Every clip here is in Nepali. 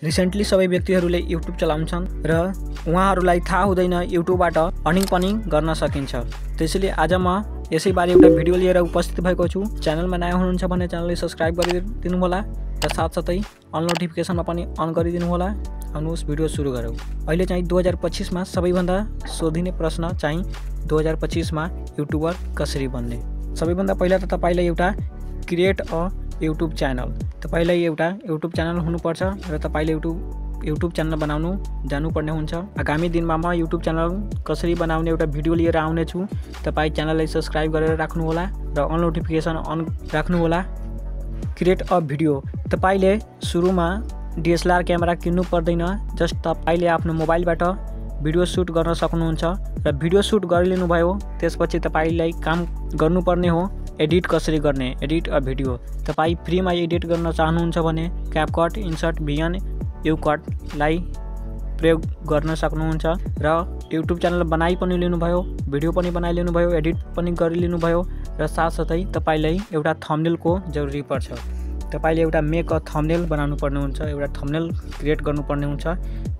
रिसेन्टली सबै व्यक्तिहरूले युट्युब चलाउँछन् र उहाँहरूलाई थाहा हुँदैन युट्युबबाट अर्निङ पनि गर्न सकिन्छ। त्यसैले आज म यसैबारे एउटा भिडियो लिएर उपस्थित भएको छु। च्यानलमा नयाँ हुनुहुन्छ भने च्यानललाई सब्स्क्राइब गरिदिनु होला र साथसाथै अल नोटिफिकेसनमा पनि अन गरिदिनु होला। आउनुहोस् भिडियो सुरु गरौँ। अहिले चाहिँ 2025 मा सबैभन्दा सोधिने प्रश्न चाहिँ 2025 मा युट्युबर कसरी बन्ने। सबैभन्दा पहिला त तपाईलाई एउटा क्रिएट अ युट्युब च्यानल, तपाईलाई एउटा युट्युब च्यानल हुनुपर्छ र तपाईले युट्युब च्यानल बनाउनु जान्नुपर्ने हुन्छ। आगामी दिनमा म युट्युब च्यानल कसरी बनाउने एउटा भिडियो लिएर आउने छु। तपाई च्यानललाई सब्स्क्राइब गरेर राख्नु होला र अल नोटिफिकेसन अन राख्नु होला। क्रिएट अ भिडियो, तपाईले सुरुमा DSLR क्यामेरा किन्नु पर्दैन। जस्ट तपाईले आफ्नो मोबाइलबाट भिडियो सुट गर्न सक्नुहुन्छ र भिडियो सुट गरिलिनु भयो। त्यसपछि तपाईलाई काम गर्नुपर्ने हो एडिट कसरी गर्ने, एडिट अ भिडियो। तपाई फ्रीमा एडिट गर्न चाहनुहुन्छ भने क्यापकट, इन्सर्ट, भिएन, युकटलाई प्रयोग गर्न सक्नुहुन्छ र युट्युब च्यानल बनाइ पनि लिनुभयो, भिडियो पनि बनाइलिनु भयो, एडिट पनि गरिलिनु भयो र साथसाथै तपाईलाई एउटा थम्बनेलको जरुरी पर्छ। तपाईले एउटा मेक अ थम्बनेल बनाउनु पर्ने हुन्छ, एउटा थम्बनेल क्रिएट गर्नुपर्ने हुन्छ।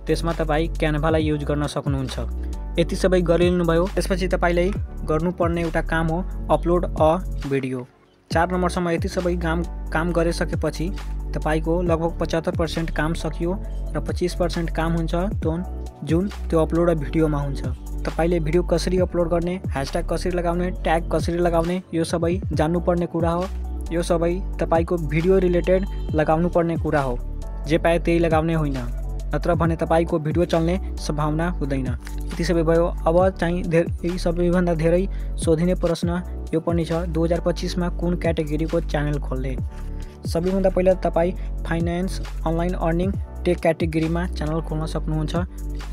त्यसमा तपाई क्यानभालाई युज गर्न सक्नुहुन्छ। यति सबै गरिलिनु भयो। त्यसपछि तपाईलाई गर्नुपर्ने एउटा काम हो अपलोड अ भिडियो। 4 नम्बरसम्म यति सबै काम गरिसकेपछि तपाईको लगभग 75% काम सकियो र 25% काम हुन्छ जुन त्यो अपलोड अ भिडियोमा हुन्छ। तपाईले भिडियो कसरी अपलोड गर्ने, ह्यासट्याग कसरी लगाउने, ट्याग कसरी लगाउने, यो सबै जान्नुपर्ने कुरा हो। यो सबै तपाईको भिडियो रिलेटेड लगाउनु पर्ने कुरा हो। जे पाए त्यही लगाउने होइन, नत्र भने तपाईको भिडियो चल्ने सम्भावना हुँदैन। यति सबै भयो। अब चाहिँ यही सबैभन्दा धेरै सोधिने प्रश्न यो पनि छ 2025 मा कुन क्याटेगोरीको च्यानल खोल्ने। सबैभन्दा पहिला तपाई फाइनान्स, अनलाइन अर्निङ, टेक क्याटेगोरीमा च्यानल खोल्न सक्नुहुन्छ।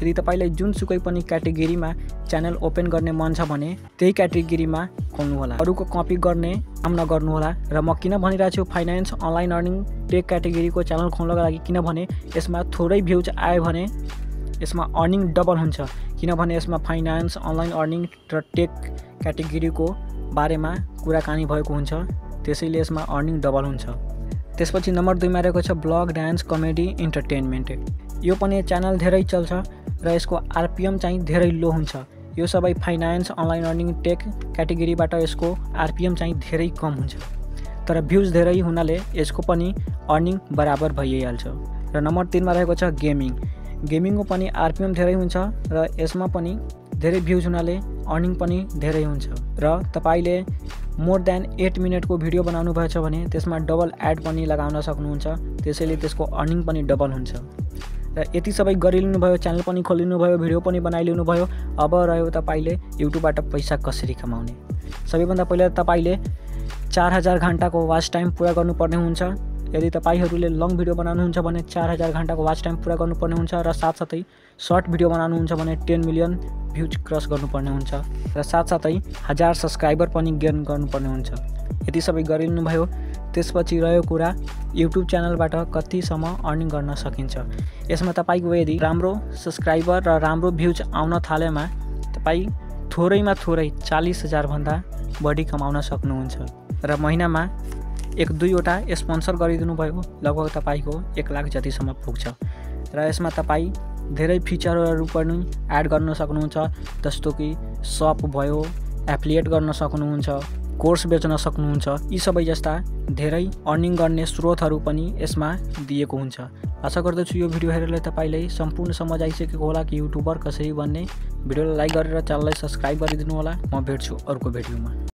यदि तपाईलाई जुनसुकै पनि क्याटेगोरीमा च्यानल ओपन गर्ने मन छ भने त्यही क्याटेगोरीमा खोल्नु होला। अरूको कपी गर्ने काम नगर्नु होला। र म किन भनिरहेको छु फाइनान्स, अनलाइन अर्निङ, टेक क्याटेगोरीको च्यानल खोल्नको लागि, किनभने यसमा थोरै भ्युज आयो भने यसमा अर्निङ डबल हुन्छ। किनभने यसमा फाइनान्स, अनलाइन अर्निङ र टेक क्याटेगोरीको बारेमा कुराकानी भएको हुन्छ, त्यसैले यसमा अर्निङ डबल हुन्छ। त्यसपछि नम्बर 2 मा रहेको छ ब्लग, डान्स, कमेडी, इन्टरटेनमेन्ट। यो पनि च्यानल धेरै चल्छ र यसको RPM चाहिँ धेरै लो हुन्छ। यो सबै फाइनान्स, अनलाइन अर्निङ, टेक क्याटेगोरीबाट यसको RPM चाहिँ धेरै कम हुन्छ, तर भ्युज धेरै हुनाले यसको पनि अर्निङ बराबर भइहाल्छ। र नम्बर 3 मा रहेको छ गेमिङ। गेमिङको पनि RPM धेरै हुन्छ र यसमा पनि धेरै भ्युज हुनाले अर्निङ पनि धेरै हुन्छ। र तपाईले मोर देन 8 मिनटको भिडियो बनाउनु भएछ भने त्यसमा डबल एड पनि लगाउन सक्नुहुन्छ, त्यसैले त्यसको अर्निङ पनि डबल हुन्छ। र यति सबै गरिलिनु भयो, च्यानल पनि खोलिनु भयो, भिडियो पनि बनाइलिनु भयो। अब रह्यो तपाईले युट्युबबाट पैसा कसरी कमाउने। सबैभन्दा पहिला तपाईले 4000 घण्टाको वाच टाइम पुरा गर्नुपर्ने हुन्छ। यदि तपाईहरूले लङ भिडियो बनाउनुहुन्छ भने 4000 घण्टाको वाच टाइम पुरा गर्नुपर्ने हुन्छ र साथसाथै सर्ट भिडियो बनाउनुहुन्छ भने 10 मिलियन भ्युज क्रस गर्नुपर्ने हुन्छ र साथसाथै 1000 सब्स्क्राइबर पनि गेन गर्नुपर्ने हुन्छ। यति सबै गरिलिनु भयो। त्यसपछि रह्यो कुरा युट्युब च्यानलबाट कतिसम्म अर्निङ गर्न सकिन्छ। यसमा तपाईको यदि राम्रो सब्स्क्राइबर र राम्रो भ्युज आउन थालेमा तपाई थोरैमा थोरै 40,000 भन्दा बढी कमाउन सक्नुहुन्छ र महिनामा 1-2 वटा स्पोन्सर गरिदिनु भयो लगभग तपाईको 1 लाख जतिसम्म पुग्छ। र यसमा तपाई धेरै फिचरहरू पनि एड गर्न सक्नुहुन्छ, जस्तो कि शप भयो, एफिलिएट गर्न सक्नुहुन्छ, कोर्स बेच्न सक्नुहुन्छ। यी सबै जस्ता धेरै अर्निङ गर्ने स्रोतहरू पनि यसमा दिएको हुन्छ। आशा गर्दछु यो भिडियो हेरेर तपाईलाई सम्पूर्ण समझ आइसकेको होला कि युट्युबर कसरी बन्ने। भिडियोलाई लाइक गरेर च्यानललाई सब्स्क्राइब गरिदिनु होला। म भेट्छु अर्को भिडियोमा।